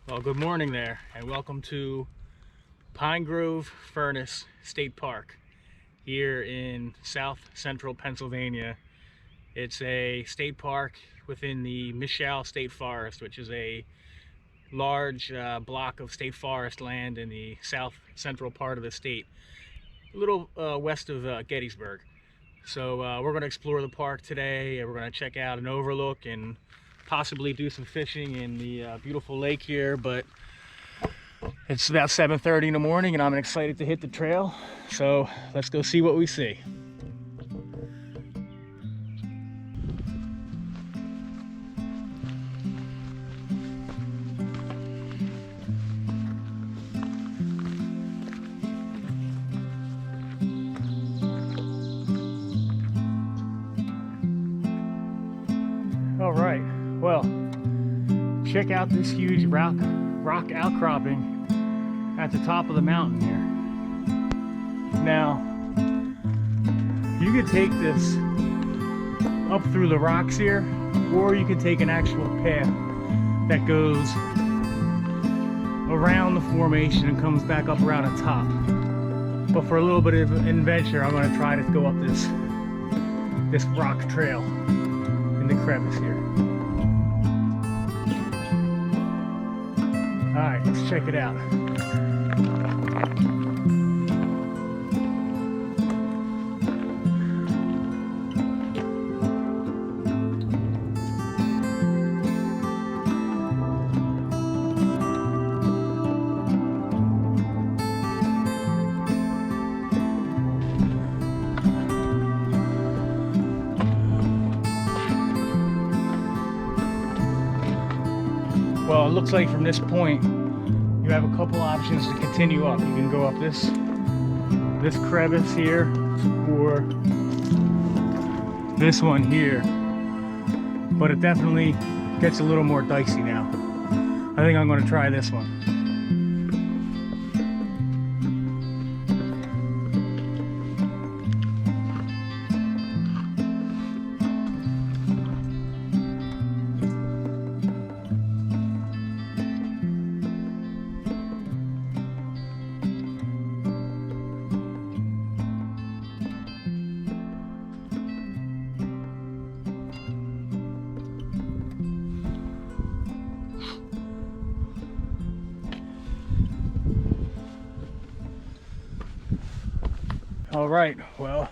Well, good morning there, and welcome to Pine Grove Furnace State Park here in south central Pennsylvania. It's a state park within the Michelle State Forest, which is a large block of state forest land in the south central part of the state, a little west of Gettysburg. So we're going to explore the park today, and we're going to check out an overlook and possibly do some fishing in the beautiful lake here. But it's about 7:30 in the morning and I'm excited to hit the trail, so let's go see what we see. All right, well, check out this huge rock outcropping at the top of the mountain here. Now, you could take this up through the rocks here, or you could take an actual path that goes around the formation and comes back up around the top. But for a little bit of adventure, I'm going to try to go up this rock trail in the crevice here. Alright, let's check it out. Well, it looks like from this point you have a couple options to continue up. You can go up this crevice here, or this one here, but it definitely gets a little more dicey now. I think I'm going to try this one. All right, well,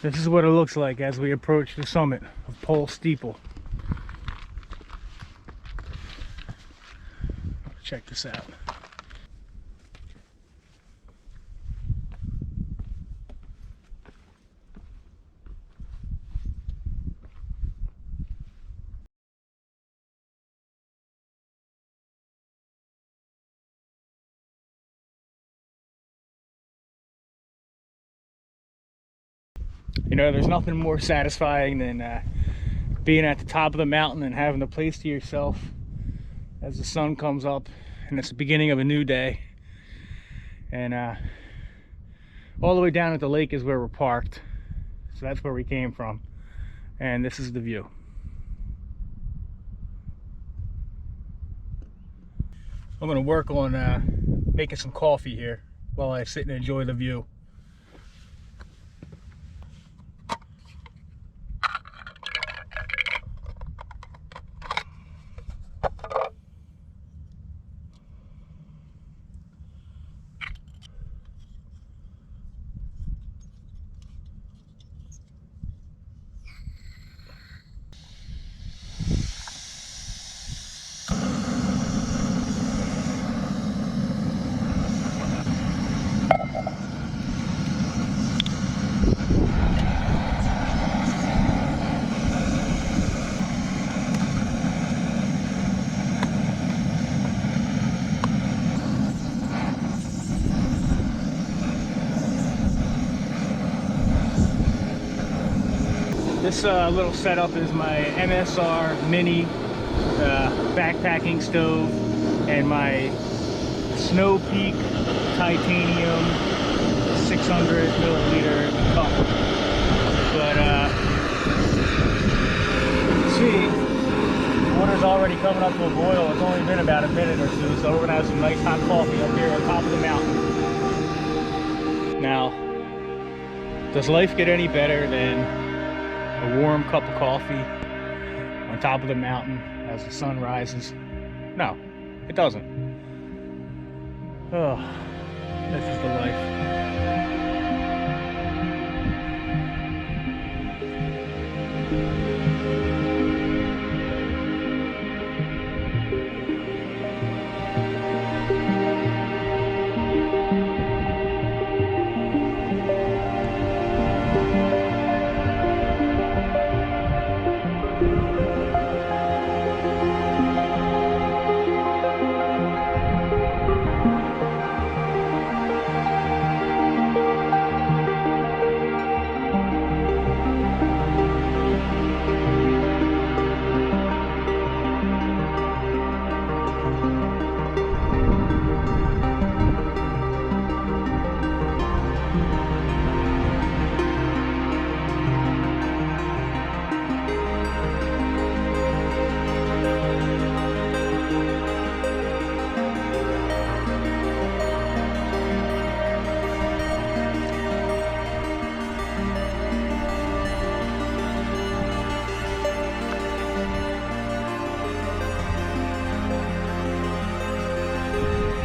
this is what it looks like as we approach the summit of Pole Steeple. Check this out. You know, there's nothing more satisfying than being at the top of the mountain and having the place to yourself as the sun comes up and it's the beginning of a new day. And all the way down at the lake is where we're parked, so that's where we came from, and this is the view. I'm going to work on making some coffee here while I sit and enjoy the view. This little setup is my MSR mini backpacking stove and my Snow Peak titanium 600 milliliter cup. But see, water's already coming up to a boil. It's only been about a minute or two, so we're gonna have some nice hot coffee up here on top of the mountain. Now, does life get any better than a warm cup of coffee on top of the mountain as the sun rises? No, it doesn't. Oh, this is the life.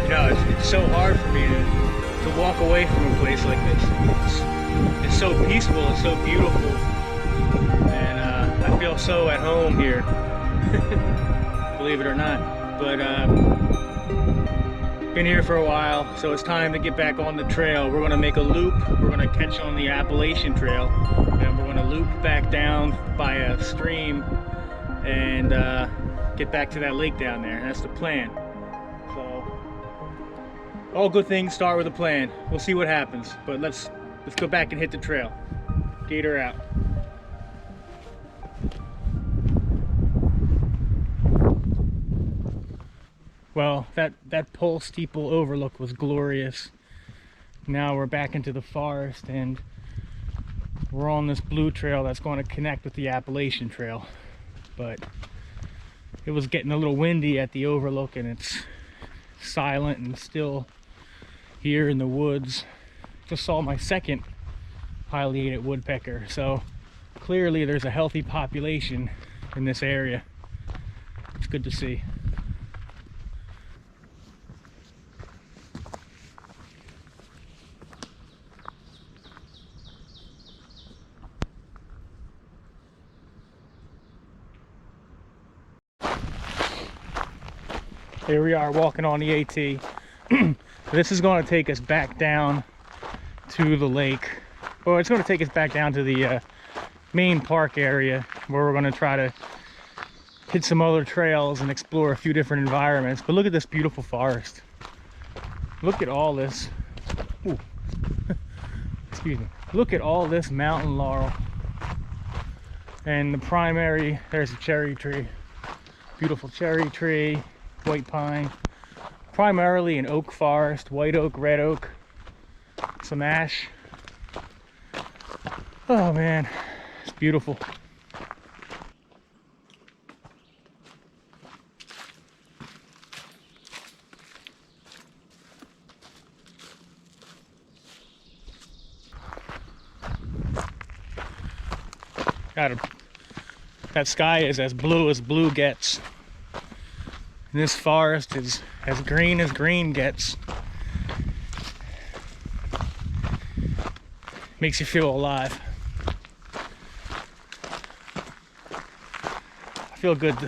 You know, it's so hard for me to walk away from a place like this. It's so peaceful, it's so beautiful, and I feel so at home here, believe it or not. But been here for a while, so it's time to get back on the trail. We're going to make a loop. We're going to catch on the Appalachian Trail, and we're going to loop back down by a stream and get back to that lake down there. That's the plan. So all good things start with a plan. We'll see what happens, but let's go back and hit the trail. Gator out. Well, that Pole Steeple overlook was glorious. Now we're back into the forest and we're on this blue trail that's going to connect with the Appalachian Trail. But it was getting a little windy at the overlook, and it's silent and still here in the woods. Just saw my second pileated woodpecker, so clearly there's a healthy population in this area. It's good to see. Here we are walking on the AT. This is going to take us back down to the lake. Well, it's going to take us back down to the main park area, where we're going to try to hit some other trails and explore a few different environments. But look at this beautiful forest. Look at all this. Ooh. Excuse me. Look at all this mountain laurel. And the primary, there's a cherry tree. Beautiful cherry tree, white pine. Primarily an oak forest, white oak, red oak, some ash. Oh man, it's beautiful. That sky is as blue gets. And this forest is as green gets. Makes you feel alive. I feel good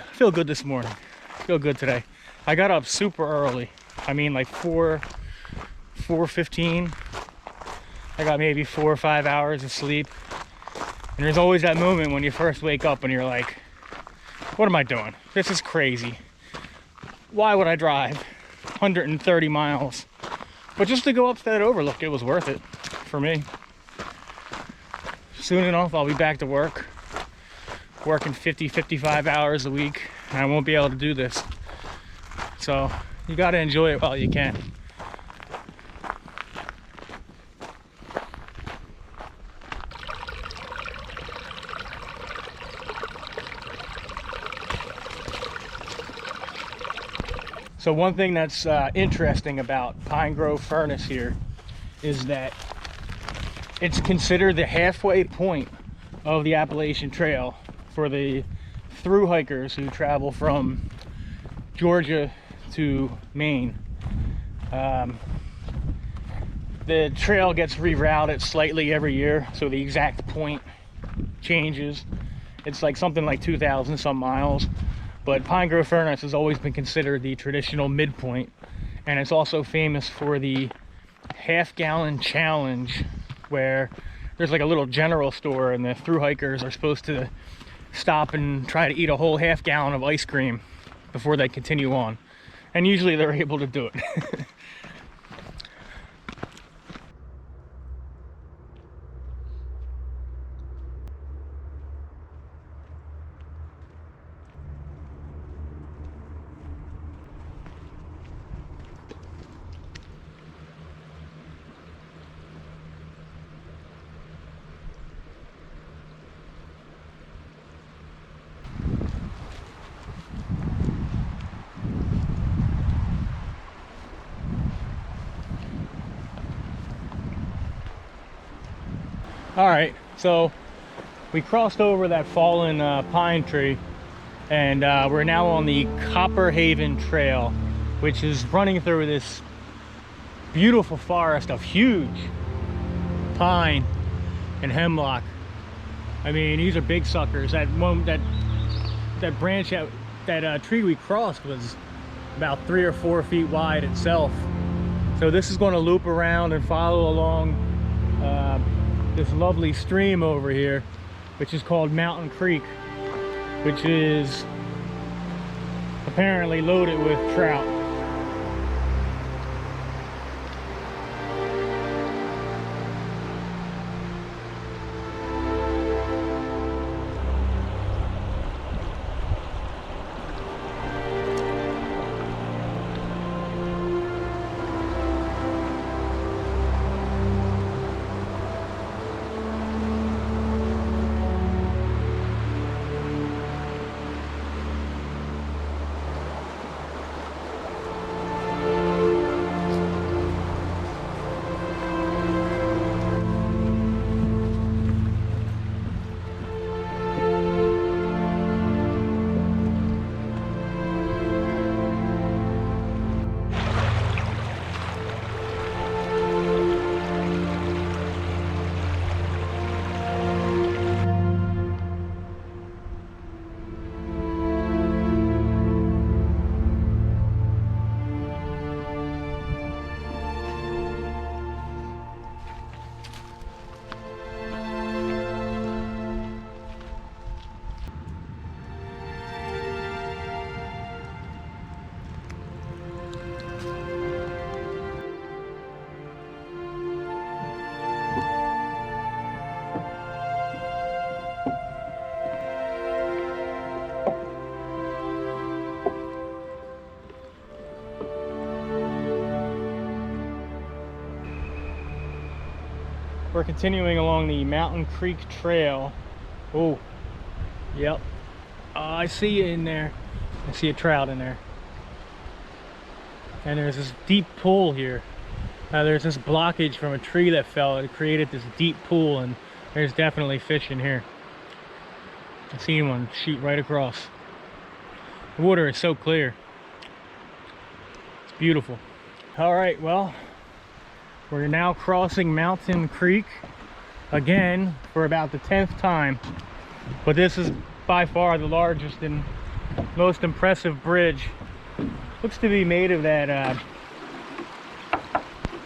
this morning. I feel good today. I got up super early. I mean, like 4:15. I got maybe 4 or 5 hours of sleep. And there's always that moment when you first wake up and you're like, what am I doing? This is crazy. Why would I drive 130 miles? But just to go up to that overlook, it was worth it for me. Soon enough, I'll be back to work. working 50-55 hours a week, and I won't be able to do this. So you got to enjoy it while you can. So one thing that's interesting about Pine Grove Furnace here is that it's considered the halfway point of the Appalachian Trail for the through hikers who travel from Georgia to Maine. The trail gets rerouted slightly every year, so the exact point changes. It's like something like 2,000 some miles. But Pine Grove Furnace has always been considered the traditional midpoint, and it's also famous for the half-gallon challenge, where there's like a little general store and the through hikers are supposed to stop and try to eat a whole half-gallon of ice cream before they continue on, and usually they're able to do it. All right, so we crossed over that fallen pine tree, and we're now on the Copperhaven Trail, which is running through this beautiful forest of huge pine and hemlock. I mean, these are big suckers. That one, that branch out, that tree we crossed was about 3 or 4 feet wide itself. So this is going to loop around and follow along this lovely stream over here, which is called Mountain Creek, which is apparently loaded with trout. We're continuing along the Mountain Creek Trail. Oh, yep. I see you in there. I see a trout in there. And there's this deep pool here. There's this blockage from a tree that fell. It created this deep pool, and there's definitely fish in here. I see one shoot right across. The water is so clear. It's beautiful. All right, well, we're now crossing Mountain Creek again for about the 10th time, but this is by far the largest and most impressive bridge. Looks to be made of that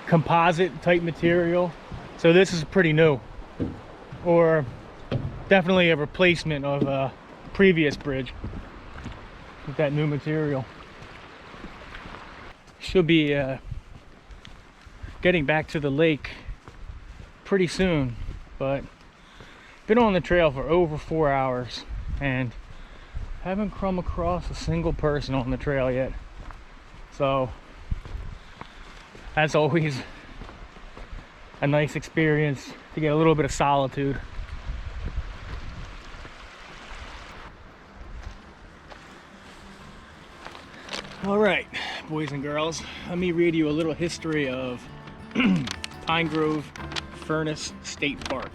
composite type material, so this is pretty new, or definitely a replacement of a previous bridge with that new material. Should be getting back to the lake pretty soon, but been on the trail for over 4 hours, and haven't come across a single person on the trail yet. So that's always a nice experience to get a little bit of solitude. All right, boys and girls, let me read you a little history of Pine Grove Furnace State Park.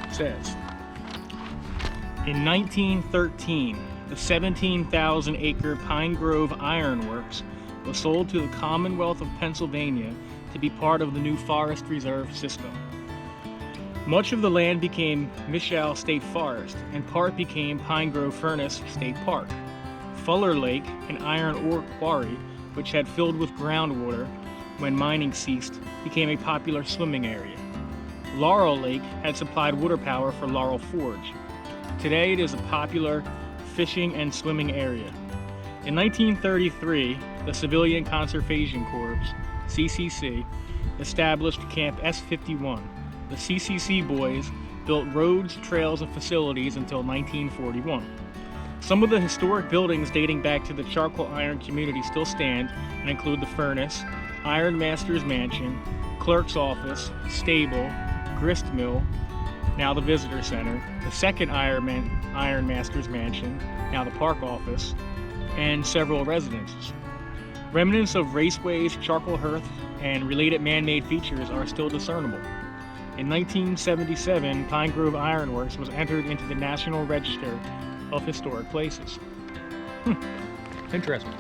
It says, in 1913, the 17,000-acre Pine Grove Iron Works was sold to the Commonwealth of Pennsylvania to be part of the new Forest Reserve system. Much of the land became Michal State Forest, and part became Pine Grove Furnace State Park. Fuller Lake, an iron ore quarry, which had filled with groundwater when mining ceased, became a popular swimming area. Laurel Lake had supplied water power for Laurel Forge. Today it is a popular fishing and swimming area. In 1933, the Civilian Conservation Corps, CCC, established Camp S51. The CCC boys built roads, trails, and facilities until 1941. Some of the historic buildings dating back to the charcoal iron community still stand and include the furnace, Iron Master's Mansion, clerk's office, stable, grist mill, now the visitor center, the second Iron Master's Mansion, now the park office, and several residences. Remnants of raceways, charcoal hearth, and related man-made features are still discernible. In 1977, Pine Grove Iron Works was entered into the National Register of Historic Places. Interesting.